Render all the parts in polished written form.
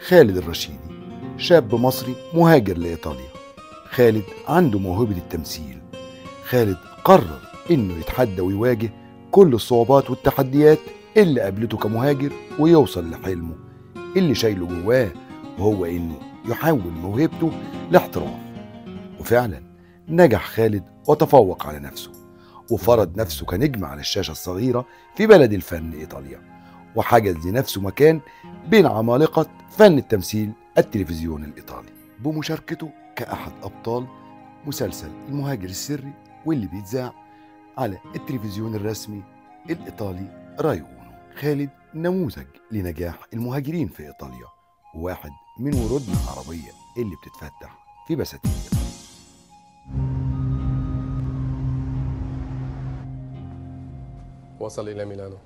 خالد الرشيدي شاب مصري مهاجر لإيطاليا. خالد عنده موهبة التمثيل. خالد قرر إنه يتحدى ويواجه كل الصعوبات والتحديات اللي قابلته كمهاجر ويوصل لحلمه اللي شايله جواه، وهو إنه يحول موهبته لاحتراف. وفعلا نجح خالد وتفوق على نفسه وفرض نفسه كنجم على الشاشة الصغيرة في بلد الفن إيطاليا، وحجز لنفسه مكان بين عمالقة فن التمثيل التلفزيوني الإيطالي بمشاركته كأحد أبطال مسلسل المهاجر السري، واللي بيتذاع على التلفزيون الرسمي الإيطالي راي أونو. خالد نموذج لنجاح المهاجرين في إيطاليا، وواحد من ورودنا العربية اللي بتتفتح في بساتين. وصل إلى ميلانو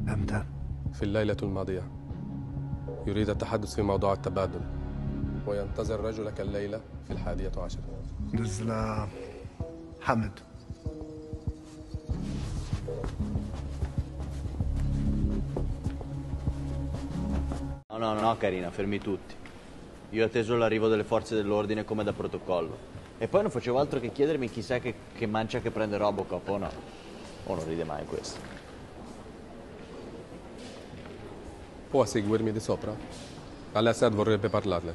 أمتى؟ في الليلة الماضية. يريد التحدث في موضوع التبادل، وينتظر رجلك الليلة في 11. دزلا حمد. No, carina, fermi tutti. Io ho atteso l'arrivo delle forze dell'ordine come da protocollo. E poi non facevo altro che chiedermi chissà che mancia che prende Robocop o no. O non ride mai questo. Può seguirmi di sopra? All'Assad vorrebbe parlarle.